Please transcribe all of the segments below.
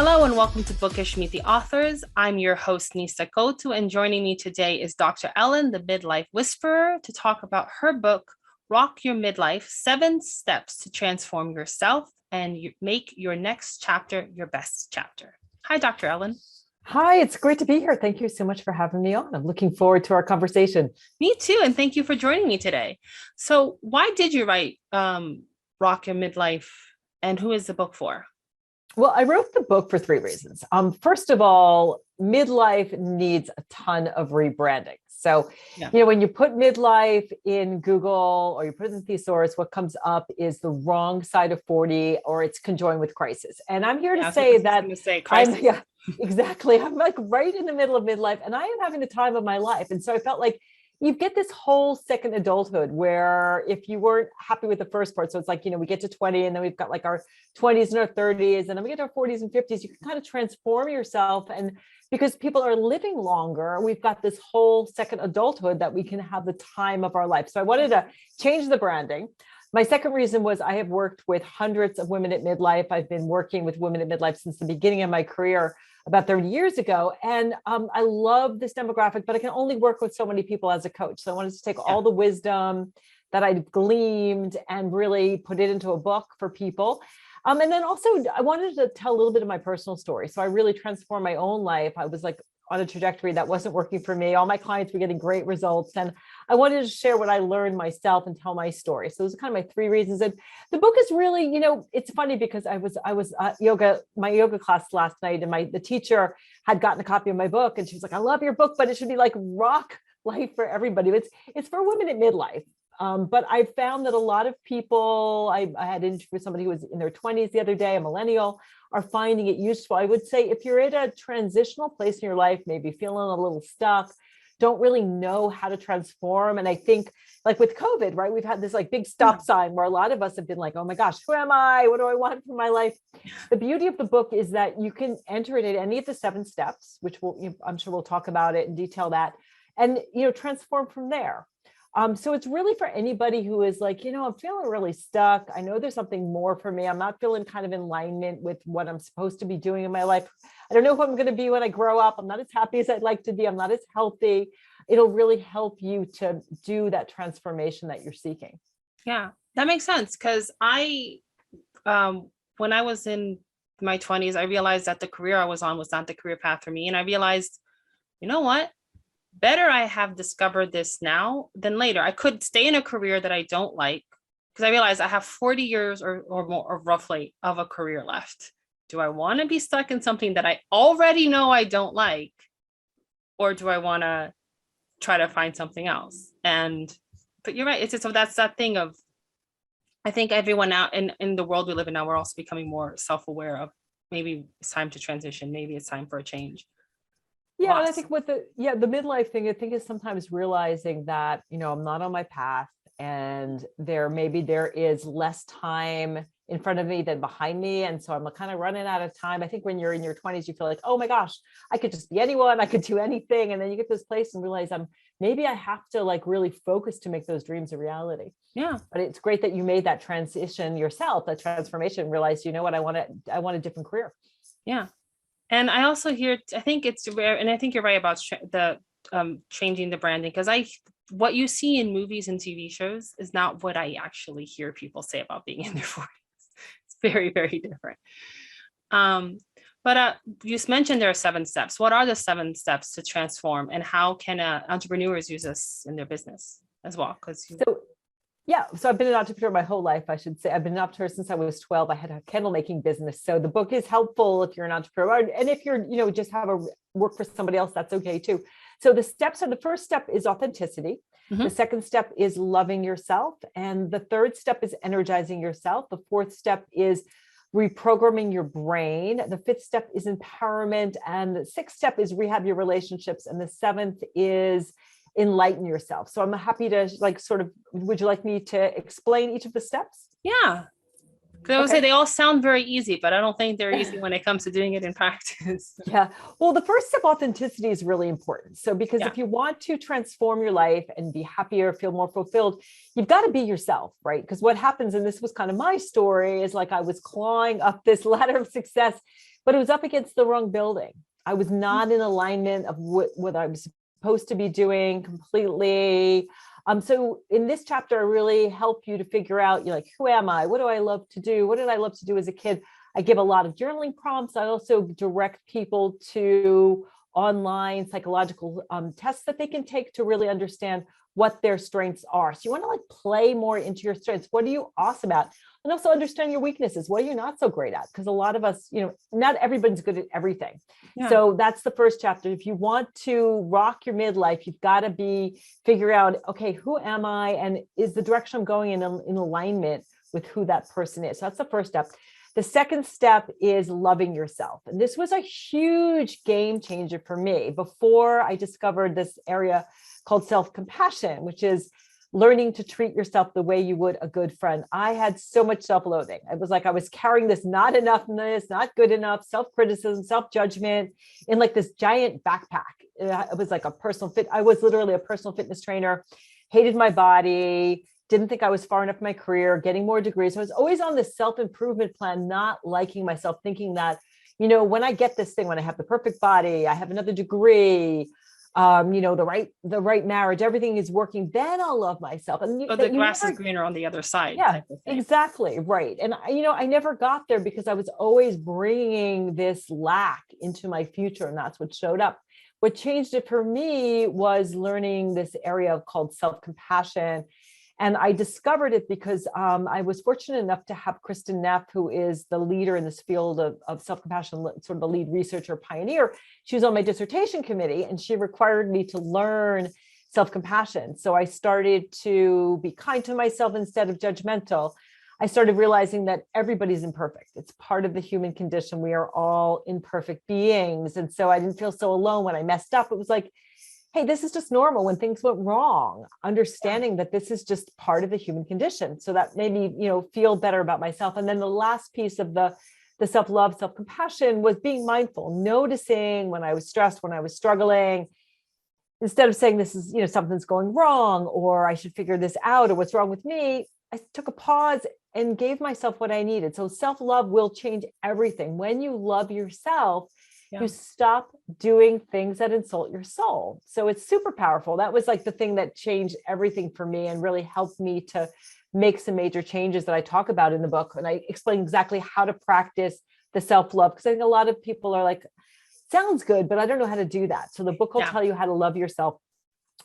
Hello and welcome to Bookish Meet the Authors. I'm your host, Nyssa Couto, and joining me today is Dr. Ellen, the Midlife Whisperer, to talk about her book, Rock Your Midlife, 7 Steps to Transform Yourself and Make Your Next Chapter Your Best Chapter. Hi, Dr. Ellen. Hi, it's great to be here. Thank you so much for having me on. I'm looking forward to our conversation. Me too, and thank you for joining me today. So why did you write Rock Your Midlife, and who is the book for? Well, I wrote the book for 3 reasons. First of all, midlife needs a ton of rebranding. So, when you put midlife in Google or you put it in thesaurus, what comes up is the wrong side of 40, or it's conjoined with crisis. And I'm here to say that exactly. I'm like right in the middle of midlife, and I am having the time of my life. And so I felt like you get this whole second adulthood where if you weren't happy with the first part, so it's like, we get to 20 and then we've got like our 20s and our 30s, and then we get to our 40s and 50s, you can kind of transform yourself. And because people are living longer, we've got this whole second adulthood that we can have the time of our life. So I wanted to change the branding. My second reason was I have worked with hundreds of women at midlife. I've been working with women at midlife since the beginning of my career about 30 years ago. And I love this demographic, but I can only work with so many people as a coach. So I wanted to take all the wisdom that I've gleaned and really put it into a book for people. And then also I wanted to tell a little bit of my personal story. So I really transformed my own life. I was like on a trajectory that wasn't working for me. All my clients were getting great results. And I wanted to share what I learned myself and tell my story. So those are kind of my 3 reasons. And the book is really, it's funny because I was my yoga class last night, and the teacher had gotten a copy of my book, and she was like, I love your book, but it should be like rock life for everybody. It's for women at midlife. But I found that a lot of people, I had interviewed somebody who was in their 20s the other day, a millennial, are finding it useful. I would say if you're at a transitional place in your life, maybe feeling a little stuck, don't really know how to transform. And I think like with COVID, right, we've had this like big stop sign where a lot of us have been like, oh my gosh, who am I? What do I want from my life? The beauty of the book is that you can enter it at any of the 7 steps, which I'm sure we'll talk about it and detail that, and, transform from there. So it's really for anybody who is like, I'm feeling really stuck. I know there's something more for me. I'm not feeling kind of in alignment with what I'm supposed to be doing in my life. I don't know who I'm going to be when I grow up. I'm not as happy as I'd like to be. I'm not as healthy. It'll really help you to do that transformation that you're seeking. Yeah, that makes sense. Because when I was in my 20s, I realized that the career I was on was not the career path for me. And I realized, you know what? Better I have discovered this now than later. I could stay in a career that I don't like, because I realized I have 40 years or more, or roughly, of a career left. Do I want to be stuck in something that I already know I don't like, or do I want to try to find something else? But you're right. So that's that thing of, I think everyone out in the world we live in now, we're also becoming more self-aware of maybe it's time to transition. Maybe it's time for a change. Yeah, and I think with the midlife thing, I think is sometimes realizing that, I'm not on my path, and there is less time in front of me than behind me. And so I'm kind of running out of time. I think when you're in your 20s, you feel like, oh my gosh, I could just be anyone, I could do anything. And then you get to this place and realize maybe I have to like really focus to make those dreams a reality. Yeah. But it's great that you made that transition yourself, that transformation, realized, what, I want a different career. Yeah. And I also I think it's rare, and I think you're right about changing the branding, because what you see in movies and TV shows is not what I actually hear people say about being in their 40s. It's very, very different. But you just mentioned there are 7 steps. What are the 7 steps to transform, and how can entrepreneurs use this in their business as well? So I've been an entrepreneur my whole life, I should say. I've been an entrepreneur since I was 12. I had a candle making business. So the book is helpful if you're an entrepreneur, and if you're, just have work for somebody else, that's okay too. So the steps are, the first step is authenticity. Mm-hmm. The second step is loving yourself. And the third step is energizing yourself. The fourth step is reprogramming your brain. The 5th step is empowerment. And the 6th step is rehab your relationships. And the 7th is enlighten yourself. So I'm happy to would you like me to explain each of the steps? Yeah. Because I would say they all sound very easy, but I don't think they're easy when it comes to doing it in practice. Yeah. Well, the first step, authenticity, is really important. So because if you want to transform your life and be happier, feel more fulfilled, you've got to be yourself, right? Because what happens, and this was kind of my story, is like I was clawing up this ladder of success but it was up against the wrong building. I was not in alignment of what I was supposed to be doing completely. So in this chapter, I really help you to figure out, you're like, who am I? What do I love to do? What did I love to do as a kid? I give a lot of journaling prompts. I also direct people to online psychological tests that they can take to really understand what their strengths are. So you want to like play more into your strengths. What are you awesome at? And also understand your weaknesses. What are you not so great at? Because a lot of us, not everybody's good at everything. Yeah. So that's the first chapter. If you want to rock your midlife, you've got to figure out, okay, who am I? And is the direction I'm going in alignment with who that person is? So that's the first step. The second step is loving yourself. And this was a huge game changer for me before I discovered this area called self-compassion, which is learning to treat yourself the way you would a good friend. I had so much self-loathing. It was like I was carrying this not enoughness, not good enough, self-criticism, self-judgment in like this giant backpack. It was like I was literally a personal fitness trainer, hated my body, didn't think I was far enough in my career, getting more degrees. So I was always on this self-improvement plan, not liking myself, thinking that, when I get this thing, when I have the perfect body, I have another degree, the right marriage, everything is working, then I'll love myself. And the grass is greener on the other side. Yeah, type of thing. Exactly. Right. And I never got there because I was always bringing this lack into my future. And that's what showed up. What changed it for me was learning this area called self-compassion. And I discovered it because I was fortunate enough to have Kristen Neff, who is the leader in this field of self-compassion, sort of the lead researcher pioneer. She was on my dissertation committee, and she required me to learn self-compassion. So I started to be kind to myself instead of judgmental. I started realizing that everybody's imperfect. It's part of the human condition. We are all imperfect beings. And so I didn't feel so alone when I messed up. It was like, hey, this is just normal when things went wrong, understanding that this is just part of the human condition. So that made me, feel better about myself. And then the last piece of the self-love, self-compassion was being mindful, noticing when I was stressed, when I was struggling, instead of saying this is, something's going wrong, or I should figure this out, or what's wrong with me, I took a pause and gave myself what I needed. So self-love will change everything. When you love yourself, you stop doing things that insult your soul. So it's super powerful. That was like the thing that changed everything for me and really helped me to make some major changes that I talk about in the book. And I explain exactly how to practice the self-love, because I think a lot of people are like, sounds good, but I don't know how to do that. So the book will tell you how to love yourself.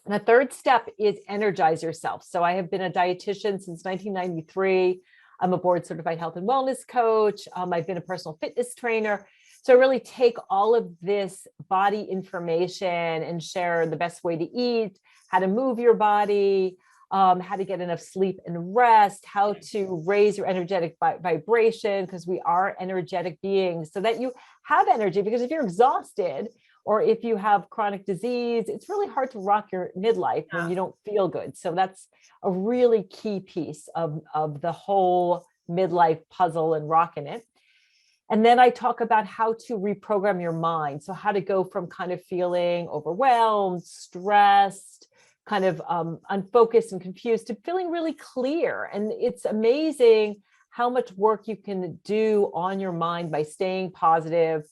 And the third step is energize yourself. So I have been a dietitian since 1993. I'm a board certified health and wellness coach. I've been a personal fitness trainer. So I really take all of this body information and share the best way to eat, how to move your body, how to get enough sleep and rest, how to raise your energetic vibration, because we are energetic beings, so that you have energy. Because if you're exhausted or if you have chronic disease, it's really hard to rock your midlife when you don't feel good. So that's a really key piece of the whole midlife puzzle and rocking it. And then I talk about how to reprogram your mind. So how to go from kind of feeling overwhelmed, stressed, kind of unfocused and confused to feeling really clear. And it's amazing how much work you can do on your mind by staying positive,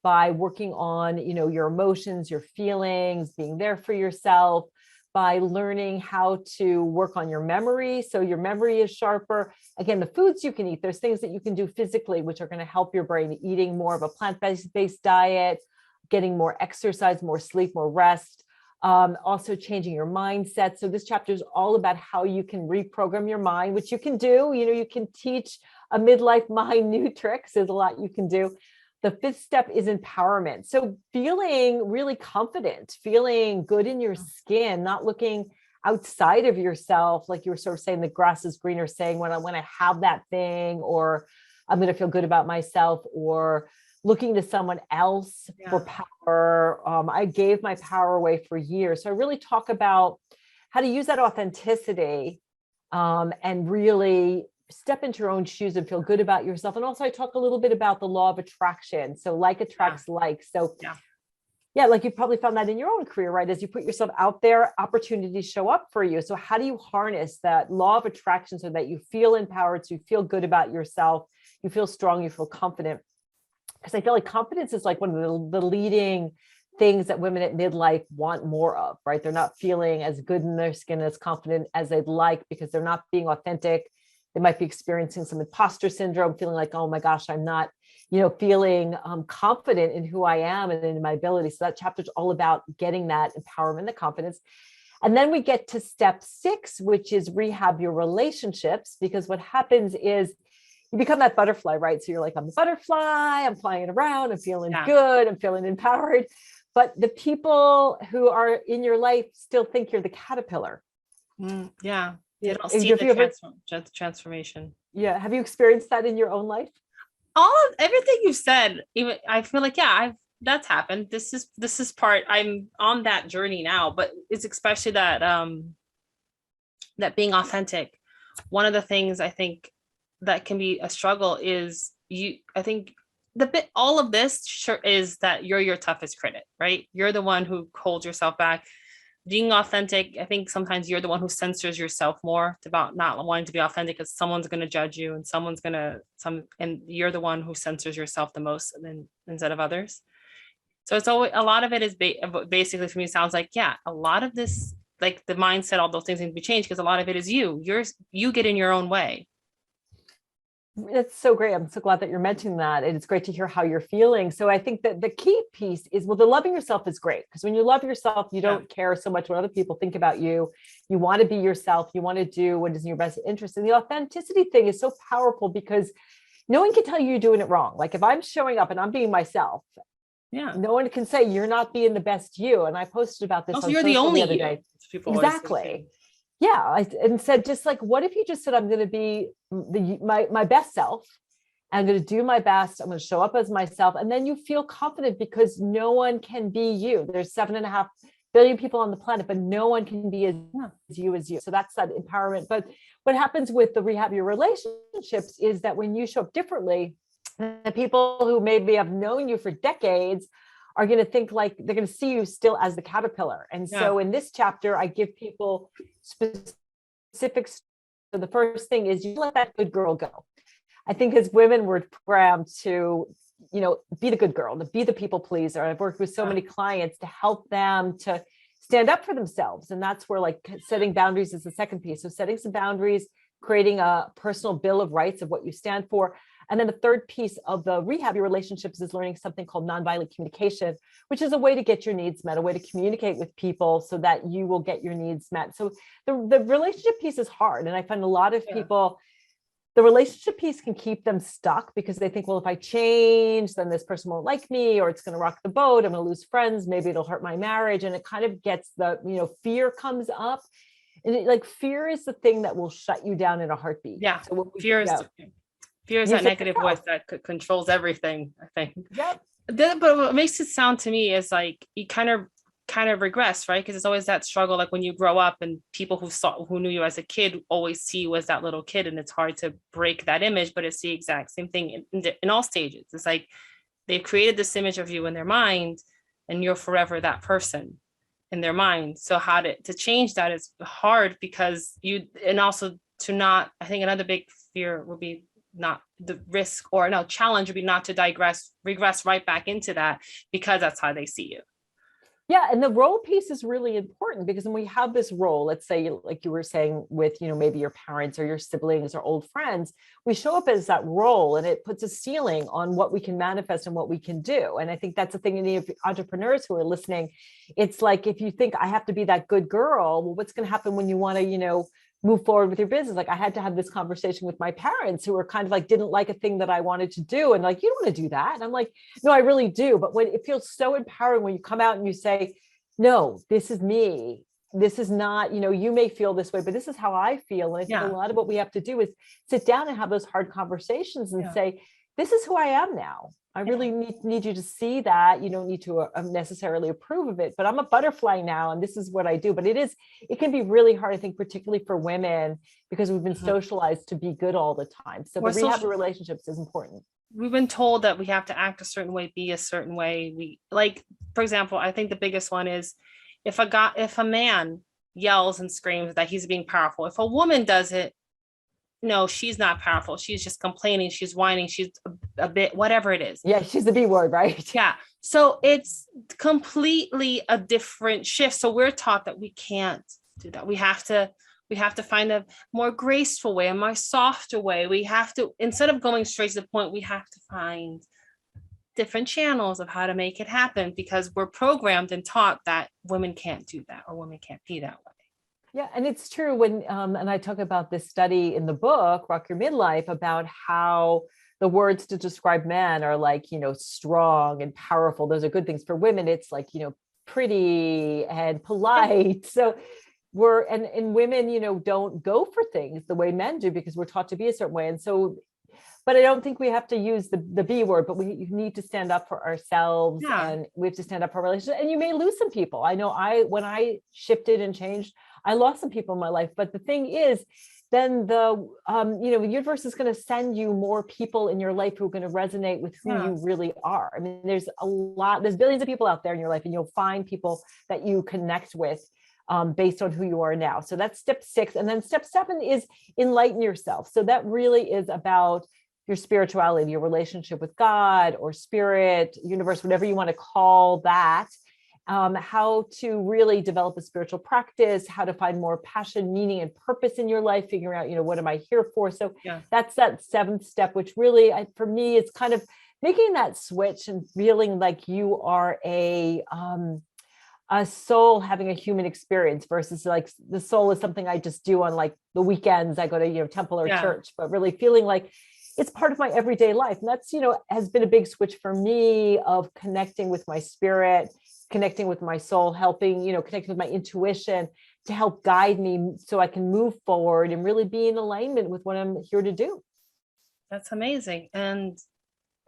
by working on, your emotions, your feelings, being there for yourself, by learning how to work on your memory. So your memory is sharper. Again, the foods you can eat, there's things that you can do physically, which are going to help your brain, eating more of a plant-based diet, getting more exercise, more sleep, more rest, also changing your mindset. So this chapter is all about how you can reprogram your mind, which you can do. You can teach a midlife mind new tricks. There's a lot you can do. The fifth step is empowerment. So feeling really confident, feeling good in your skin, not looking outside of yourself, like you were sort of saying, the grass is greener, saying when I have that thing, or I'm going to feel good about myself, or looking to someone else for power. I gave my power away for years. So I really talk about how to use that authenticity and really step into your own shoes and feel good about yourself. And also I talk a little bit about the law of attraction. So like attracts like. So like you probably found that in your own career, right? As you put yourself out there, opportunities show up for you. So how do you harness that law of attraction so that you feel empowered, so you feel good about yourself, you feel strong, you feel confident? because I feel like confidence is like one of the leading things that women at midlife want more of, right? They're not feeling as good in their skin, as confident as they'd like, because they're not being authentic. They might be experiencing some imposter syndrome, feeling like, oh my gosh, I'm not, feeling confident in who I am and in my ability. So that chapter is all about getting that empowerment, the confidence. And then we get to step 6, which is rehab your relationships, because what happens is you become that butterfly, right? So you're like, I'm a butterfly, I'm flying around, I'm feeling good, I'm feeling empowered. But the people who are in your life still think you're the caterpillar. Yeah. They don't see the transformation. Yeah. Have you experienced that in your own life? Everything you've said, even I feel like, that's happened. This is part, I'm on that journey now, but it's especially that, that being authentic. One of the things I think that can be a struggle is all of this sure is that you're your toughest critic, right? You're the one who holds yourself back. Being authentic, I think sometimes you're the one who censors yourself more about not wanting to be authentic because someone's going to judge you and and you're the one who censors yourself the most instead of others. So it's always, a lot of it is basically, for me, sounds like, a lot of this, like the mindset, all those things need to be changed because a lot of it is you get in your own way. That's so great. I'm so glad that you're mentioning that. And it's great to hear how you're feeling. So I think that the key piece is, the loving yourself is great, because when you love yourself, you don't care so much what other people think about you. You want to be yourself. You want to do what is in your best interest. And the authenticity thing is so powerful because no one can tell you you're doing it wrong. Like if I'm showing up and I'm being myself, no one can say you're not being the best you. And I posted about this. Also, you're the only other day. Exactly. Yeah. And said, just like, what if you just said, I'm going to be my best self. I'm going to do my best. I'm going to show up as myself. And then you feel confident because no one can be you. There's 7.5 billion people on the planet, but no one can be as you as you. So that's that empowerment. But what happens with the rehab your relationships is that when you show up differently, the people who maybe have known you for decades are going to think like they're going to see you still as the caterpillar. And so in this chapter, I give people specifics. So the first thing is you let that good girl go. I think as women, we're programmed to, be the good girl, to be the people pleaser. I've worked with so many clients to help them to stand up for themselves. And that's where like setting boundaries is the second piece. So setting some boundaries, creating a personal bill of rights of what you stand for. And then the third piece of the rehab your relationships is learning something called nonviolent communication, which is a way to get your needs met, a way to communicate with people so that you will get your needs met. So the relationship piece is hard. And I find a lot of people, the relationship piece can keep them stuck because they think, well, if I change, then this person won't like me, or it's going to rock the boat. I'm going to lose friends. Maybe it'll hurt my marriage. And it kind of gets fear comes up. And fear is the thing that will shut you down in a heartbeat. Yeah. So fear is that negative voice that controls everything, I think. Yep. But what makes it sound to me is like you kind of regress, right? Because it's always that struggle, like when you grow up and people who knew you as a kid always see you as that little kid, and it's hard to break that image, but it's the exact same thing in all stages. It's like they've created this image of you in their mind, and you're forever that person in their mind. So how to change that is hard because I think another big fear would be not the risk challenge would be not to regress right back into that, because that's how they see you. Yeah. And the role piece is really important because when we have this role, let's say, like you were saying with, maybe your parents or your siblings or old friends, we show up as that role and it puts a ceiling on what we can manifest and what we can do. And I think that's the thing in the entrepreneurs who are listening. It's like, if you think I have to be that good girl, well, what's going to happen when you want to, move forward with your business? Like I had to have this conversation with my parents who were kind of like, didn't like a thing that I wanted to do. And like, you don't want to do that. And I'm like, no, I really do. But when it feels so empowering when you come out and you say, no, this is me. This is not, you may feel this way, but this is how I feel. And I think a lot of what we have to do is sit down and have those hard conversations and say, this is who I am now. I really need you to see that. You don't need to necessarily approve of it, but I'm a butterfly now and this is what I do. But it can be really hard, I think, particularly for women, because we've been socialized to be good all the time. So the rehab of relationships is important. We've been told that we have to act a certain way, be a certain way. For example, I think the biggest one is if a man yells and screams that he's being powerful, if a woman does it, no, she's not powerful. She's just complaining. She's whining. She's a bit, whatever it is. Yeah, she's the B word, right? Yeah. So it's completely a different shift. So we're taught that we can't do that. We have to find a more graceful way, a more softer way. We have to, instead of going straight to the point, we have to find different channels of how to make it happen, because we're programmed and taught that women can't do that or women can't be that way. Yeah, and it's true when, and I talk about this study in the book, Rock Your Midlife, about how the words to describe men are like, strong and powerful. Those are good things. For women, it's like, pretty and polite. So and women, don't go for things the way men do because we're taught to be a certain way. And so, but I don't think we have to use the B word, but you need to stand up for ourselves, and we have to stand up for our relationship. And you may lose some people. I know when I shifted and changed, I lost some people in my life. But the thing is, then the universe is going to send you more people in your life who are going to resonate with who you really are. I mean, there's billions of people out there in your life, and you'll find people that you connect with based on who you are now. So that's step 6. And then step 7 is enlighten yourself. So that really is about your spirituality, your relationship with God or spirit, universe, whatever you want to call that. How to really develop a spiritual practice, how to find more passion, meaning, and purpose in your life, figuring out, what am I here for? So that's that 7th step, which really, for me, it's kind of making that switch and feeling like you are a soul having a human experience versus like the soul is something I just do on like the weekends. I go to, temple or church, but really feeling like it's part of my everyday life. And that's, has been a big switch for me of connecting with my spirit, connecting with my soul, helping, connecting with my intuition to help guide me so I can move forward and really be in alignment with what I'm here to do. That's amazing. And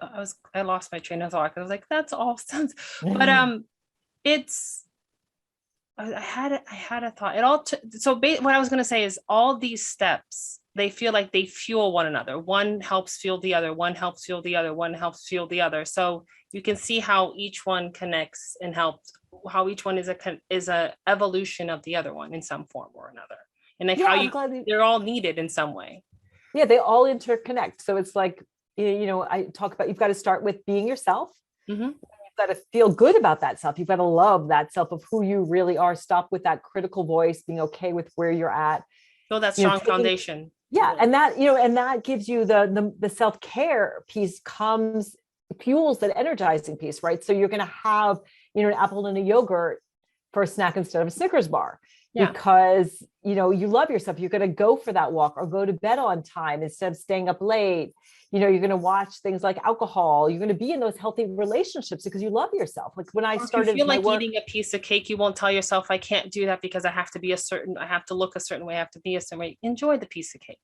I lost my train of thought. I was like, that's all sounds, but I had a thought. What I was going to say is all these steps, they feel like they fuel one another. One helps fuel the other. One helps fuel the other. One helps fuel the other. So you can see how each one connects and helps. How each one is a evolution of the other one in some form or another. And like they're all needed in some way. Yeah, they all interconnect. So it's like I talk about you've got to start with being yourself. Mm-hmm. You've got to feel good about that self. You've got to love that self of who you really are. Stop with that critical voice. Being okay with where you're at. Feel that strong foundation. Yeah. And that, and that gives you the self-care piece fuels that energizing piece, right? So you're going to have, an apple and a yogurt for a snack instead of a Snickers bar because, you love yourself. You're going to go for that walk or go to bed on time instead of staying up late. You're going to watch things like alcohol. You're going to be in those healthy relationships because you love yourself. Like when I started, you feel like eating a piece of cake, you won't tell yourself, I can't do that because I have to look a certain way. I have to be a certain way. Enjoy the piece of cake.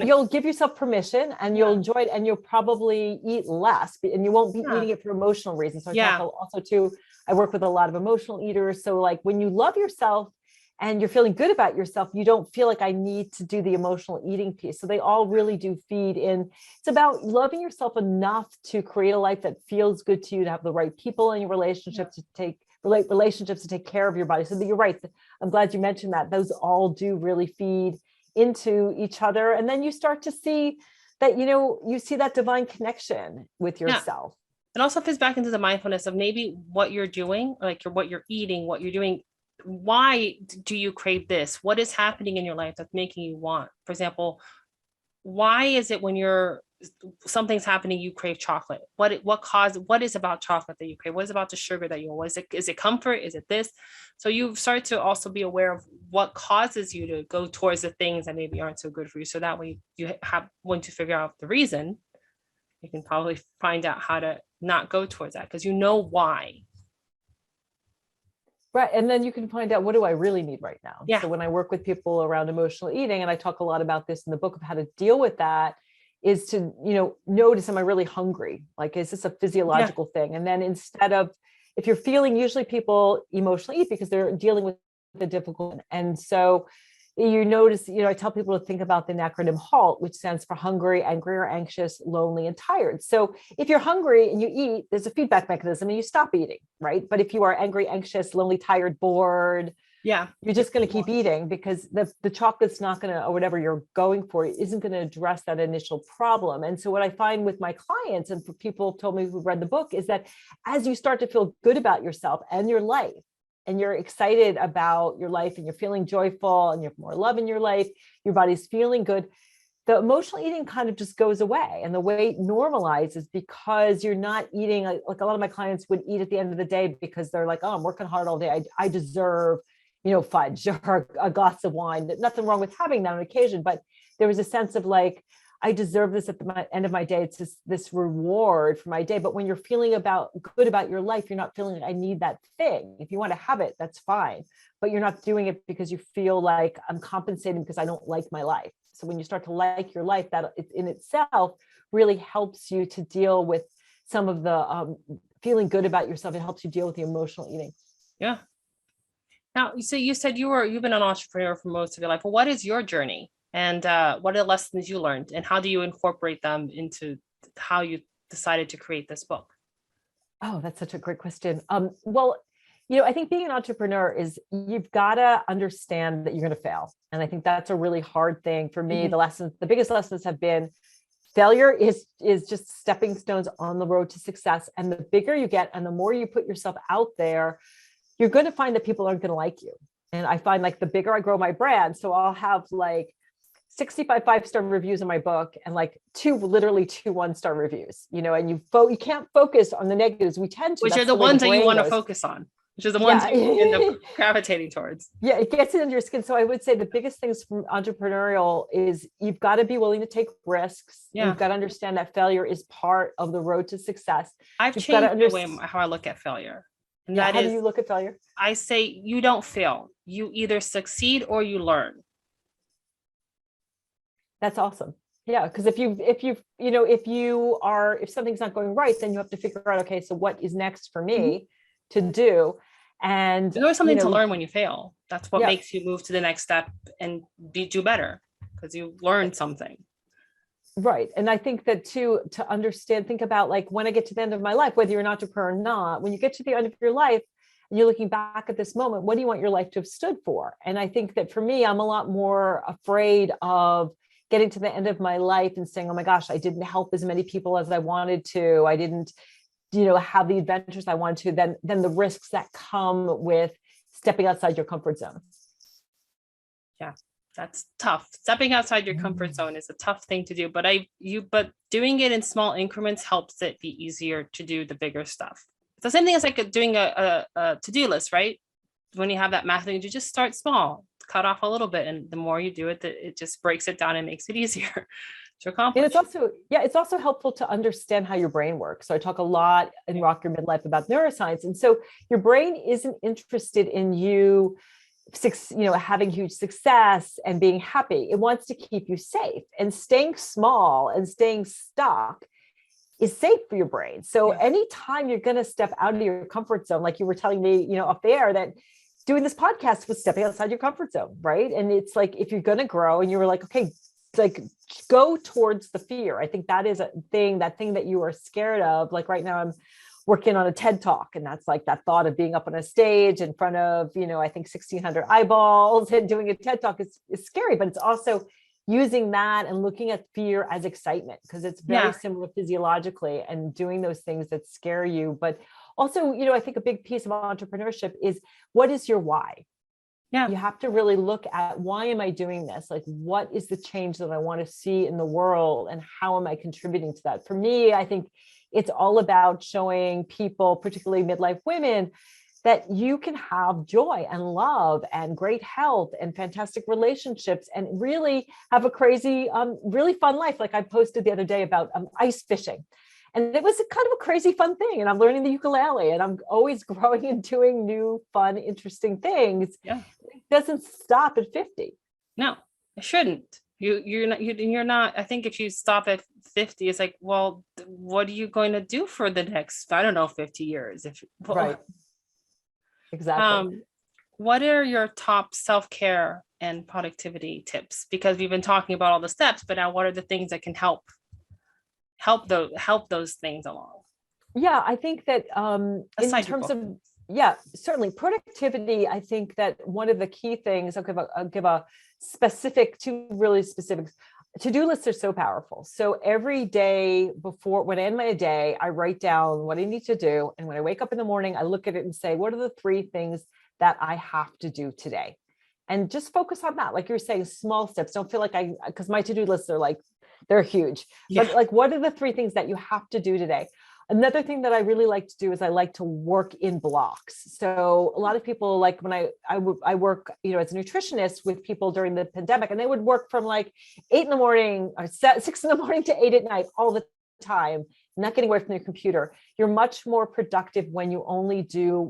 You'll give yourself permission and you'll enjoy it, and you'll probably eat less and you won't be eating it for emotional reasons. So I work with a lot of emotional eaters. So like when you love yourself and you're feeling good about yourself, you don't feel like I need to do the emotional eating piece. So they all really do feed in. It's about loving yourself enough to create a life that feels good to you, to have the right people in your relationship relationships to take care of your body. So that you're right. I'm glad you mentioned that. Those all do really feed into each other. And then you start to see that, you see that divine connection with yourself. It also fits back into the mindfulness of maybe what you're doing, like what you're eating, what you're doing. Why do you crave this? What is happening in your life that's making you want? For example, why is it when something's happening, you crave chocolate? What is about chocolate that you crave? What is about the sugar that you want? Is it comfort? Is it this? So you start to also be aware of what causes you to go towards the things that maybe aren't so good for you. So that way you have when to figure out the reason, you can probably find out how to not go towards that because you know why. Right. And then you can find out, what do I really need right now? Yeah. So when I work with people around emotional eating, and I talk a lot about this in the book of how to deal with that, is to, notice, am I really hungry? Like, is this a physiological thing? And then if you're feeling, usually people emotionally eat because they're dealing with the difficult. And so you notice, I tell people to think about the acronym HALT, which stands for hungry, angry, or anxious, lonely, and tired. So if you're hungry and you eat, there's a feedback mechanism and you stop eating, right? But if you are angry, anxious, lonely, tired, bored, Yeah. You're just going to keep eating because the chocolate's not going to, or whatever you're going for, isn't going to address that initial problem. And so what I find with my clients and for people told me who read the book is that as you start to feel good about yourself and your life, and you're excited about your life and you're feeling joyful and you have more love in your life, your body's feeling good, the emotional eating kind of just goes away and the weight normalizes because you're not eating like a lot of my clients would eat at the end of the day because they're like, oh, I'm working hard all day. I deserve, fudge or a glass of wine. Nothing wrong with having that on occasion, but there was a sense of like, I deserve this at the end of my day. It's just this reward for my day. But when you're feeling good about your life, you're not feeling like I need that thing. If you want to have it, that's fine. But you're not doing it because you feel like I'm compensating because I don't like my life. So when you start to like your life, that in itself really helps you to deal with some of the feeling good about yourself. It helps you deal with the emotional eating. Yeah. Now, so you said you've been an entrepreneur for most of your life. Well, what is your journey? And what are the lessons you learned and how do you incorporate them into how you decided to create this book? Oh, that's such a great question. Well, I think being an entrepreneur is you've got to understand that you're going to fail. And I think that's a really hard thing for me. Mm-hmm. The biggest lessons have been failure is just stepping stones on the road to success. And the bigger you get and the more you put yourself out there, you're going to find that people aren't going to like you. And I find like the bigger I grow my brand, so I'll have like 65 5-star reviews in my book and like literally two 1-star reviews, and you can't focus on the negatives. We tend to, Which are the ones that you want to focus on, which are the ones you end up gravitating towards. Yeah, it gets into your skin. So I would say the biggest things from entrepreneurial is you've got to be willing to take risks. Yeah. You've got to understand that failure is part of the road to success. I've changed the way how I look at failure. And how do you look at failure? I say you don't fail. You either succeed or you learn. That's awesome. Yeah. Because if something's not going right, then you have to figure out, okay, so what is next for me to do? And there's always something to learn when you fail. That's what makes you move to the next step and do better because you learned something. Right. And I think that to understand, think about like when I get to the end of my life, whether you're an entrepreneur or not, when you get to the end of your life and you're looking back at this moment, what do you want your life to have stood for? And I think that for me, I'm a lot more afraid of getting to the end of my life and saying, oh my gosh, I didn't help as many people as I wanted to. I didn't, have the adventures I wanted to, then the risks that come with stepping outside your comfort zone. Yeah, that's tough. Stepping outside your comfort zone is a tough thing to do, but doing it in small increments helps it be easier to do the bigger stuff. It's the same thing as like doing a to-do list, right? When you have that math thing, you just start small, cut off a little bit. And the more you do it, it just breaks it down and makes it easier to accomplish. And it's also helpful to understand how your brain works. So I talk a lot in Rock Your Midlife about neuroscience. And so your brain isn't interested in you, having huge success and being happy. It wants to keep you safe, and staying small and staying stuck is safe for your brain. So anytime you're going to step out of your comfort zone, like you were telling me, off the air, that doing this podcast was stepping outside your comfort zone, right? And it's like, if you're going to grow and you were like, okay, like go towards the fear. I think that is that thing that you are scared of. Like right now I'm working on a TED Talk, and that's like that thought of being up on a stage in front of, I think 1,600 eyeballs and doing a TED Talk is scary, but it's also using that and looking at fear as excitement, because it's very similar physiologically, and doing those things that scare you. But also, I think a big piece of entrepreneurship is, what is your why? Yeah. You have to really look at, why am I doing this? Like, what is the change that I want to see in the world, and how am I contributing to that? For me, I think it's all about showing people, particularly midlife women, that you can have joy and love and great health and fantastic relationships and really have a crazy, really fun life. Like I posted the other day about ice fishing, and it was a kind of a crazy fun thing. And I'm learning the ukulele, and I'm always growing and doing new, fun, interesting things. Yeah. It doesn't stop at 50. No, it shouldn't. You're not. I think if you stop at 50, it's like, well, what are you going to do for the next, I don't know, 50 years? Right. Exactly. What are your top self-care and productivity tips? Because we've been talking about all the steps, but now what are the things that can help those things along? Yeah, I think that in terms of Yeah, certainly. Productivity, I think that one of the key things, I'll give a specific, two really specific. To-do lists are so powerful. So every day when I end my day, I write down what I need to do. And when I wake up in the morning, I look at it and say, what are the three things that I have to do today? And just focus on that. Like you're saying, small steps. Don't feel like because my to-do lists are like, they're huge. Yeah. But like, what are the three things that you have to do today? Another thing that I really like to do is I like to work in blocks. So a lot of people, like when I work, as a nutritionist with people during the pandemic, and they would work from like 8 in the morning or 6 in the morning to 8 at night all the time, not getting away from your computer. You're much more productive when you only do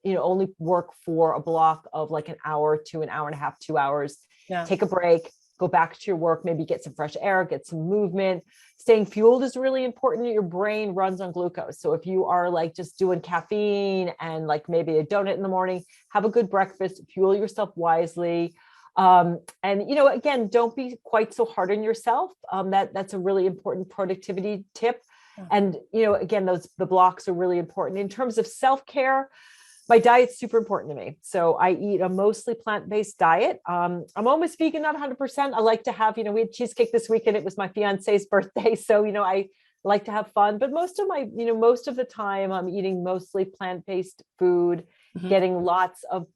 only work for a block of like an hour to an hour and a half, 2 hours. Yeah. Take a break, go back to your work, maybe get some fresh air, get some movement. Staying fueled is really important. Your brain runs on glucose. So if you are like just doing caffeine and like maybe a donut in the morning, have a good breakfast, fuel yourself wisely. And, again, don't be quite so hard on yourself. That's a really important productivity tip. And, again, the blocks are really important. In terms of self-care, my diet's super important to me. So I eat a mostly plant-based diet. I'm almost vegan, not 100%. I like to have, we had cheesecake this weekend. It was my fiance's birthday. So, I like to have fun, but most of the time I'm eating mostly plant-based food, getting lots of,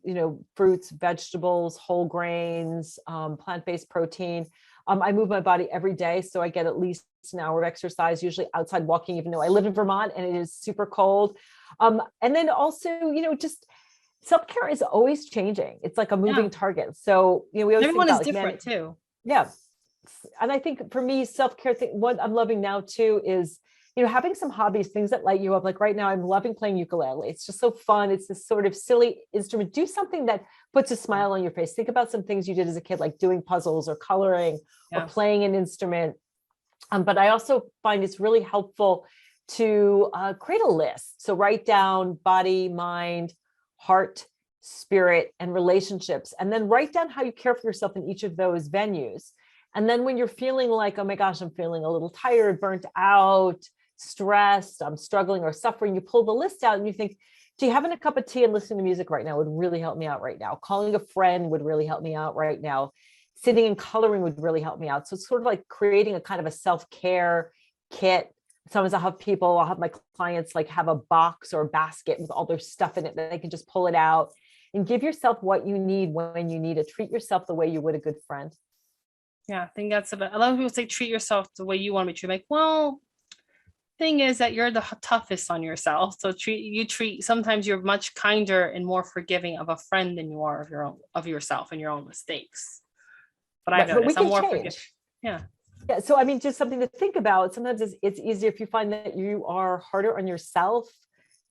fruits, vegetables, whole grains, plant-based protein. I move my body every day. So I get at least an hour of exercise, usually outside walking, even though I live in Vermont and it is super cold. And then also, just self-care is always changing. It's like a moving target. So, we always everyone think is different too. Yeah. And I think for me, self-care what I'm loving now too is, having some hobbies, things that light you up. Like right now, I'm loving playing ukulele. It's just so fun. It's this sort of silly instrument. Do something that puts a smile on your face. Think about some things you did as a kid, like doing puzzles or coloring or playing an instrument. But I also find it's really helpful to create a list. So write down body, mind, heart, spirit, and relationships, and then write down how you care for yourself in each of those venues. And then when you're feeling like, oh my gosh, I'm feeling a little tired, burnt out, stressed, I'm struggling or suffering, you pull the list out and you think, do you having a cup of tea and listening to music right now would really help me out right now. Calling a friend would really help me out right now. Sitting and coloring would really help me out. So it's sort of like creating a kind of a self-care kit. Sometimes I'll have my clients like have a box or a basket with all their stuff in it that they can just pull it out and give yourself what you need when you need it. Treat yourself the way you would a good friend. Yeah, I think that's a lot of people say treat yourself the way you want to be treated. Like, well, thing is that you're the toughest on yourself. So sometimes you're much kinder and more forgiving of a friend than you are of yourself and your own mistakes. But I noticed I'm more forgiving. Yeah. Yeah. So, I mean, just something to think about. Sometimes it's easier if you find that you are harder on yourself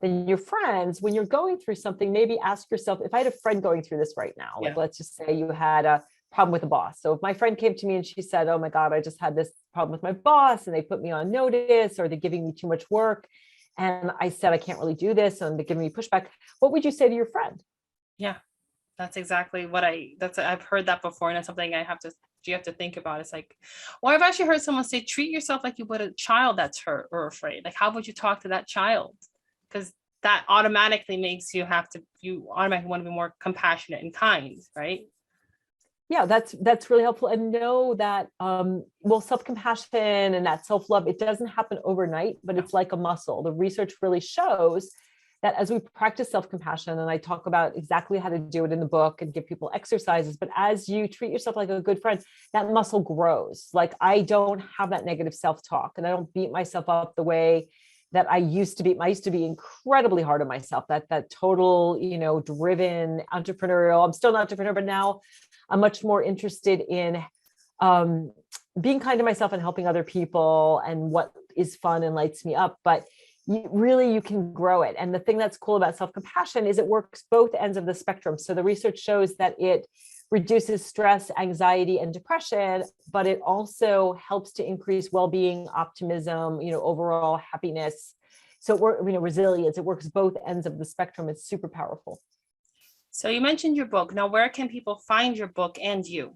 than your friends. When you're going through something, maybe ask yourself, if I had a friend going through this right now, like let's just say you had a problem with a boss. So if my friend came to me and she said, oh my God, I just had this problem with my boss and they put me on notice or they're giving me too much work. And I said, I can't really do this. And they're giving me pushback. What would you say to your friend? Yeah, that's exactly what I've heard that before. And that's something you have to think about. It's like, or I've actually heard someone say, treat yourself like you would a child that's hurt or afraid. Like, how would you talk to that child? Because that automatically makes you automatically want to be more compassionate and kind, right? Yeah, that's really helpful. And know that, self-compassion and that self-love, it doesn't happen overnight, but it's like a muscle. The research really shows that as we practice self-compassion, and I talk about exactly how to do it in the book and give people exercises, but as you treat yourself like a good friend, that muscle grows. Like I don't have that negative self-talk and I don't beat myself up the way that I used to be. I used to be incredibly hard on myself, that total, driven entrepreneurial. I'm still an entrepreneur, but now I'm much more interested in being kind to myself and helping other people and what is fun and lights me up. But you can grow it. And the thing that's cool about self-compassion is it works both ends of the spectrum. So the research shows that it reduces stress, anxiety, and depression, but it also helps to increase well-being, optimism, overall happiness. So resilience, it works both ends of the spectrum. It's super powerful. So you mentioned your book. Now, where can people find your book and you?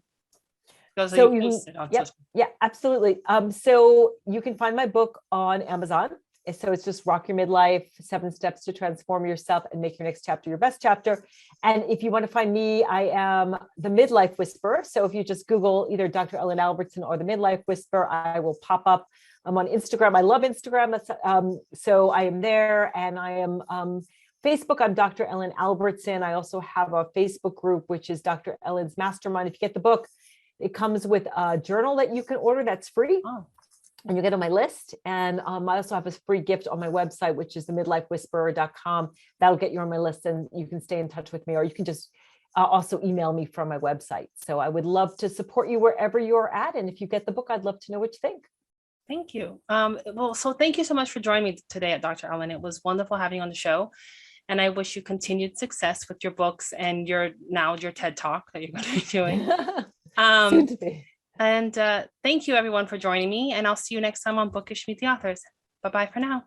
Yeah, absolutely. So you can find my book on Amazon. So it's just Rock Your Midlife, 7 Steps to Transform Yourself and Make Your Next Chapter Your Best Chapter. And if you want to find me, I am the Midlife Whisperer. So if you just Google either Dr. Ellen Albertson or the Midlife Whisperer, I will pop up. I'm on Instagram. I love Instagram. So I am there, and I am Facebook. I'm Dr. Ellen Albertson. I also have a Facebook group, which is Dr. Ellen's Mastermind. If you get the book, it comes with a journal that you can order that's free. Oh. And you get on my list. And I also have a free gift on my website, which is themidlifewhisperer.com. That'll get you on my list, and you can stay in touch with me, or you can just also email me from my website. So I would love to support you wherever you're at. And if you get the book, I'd love to know what you think. Thank you. So thank you so much for joining me today at Dr. Ellen. It was wonderful having you on the show. And I wish you continued success with your books and your TED Talk that you're going to be doing. Soon to be. And thank you everyone for joining me, and I'll see you next time on Bookish Meet the Authors. Bye-bye for now.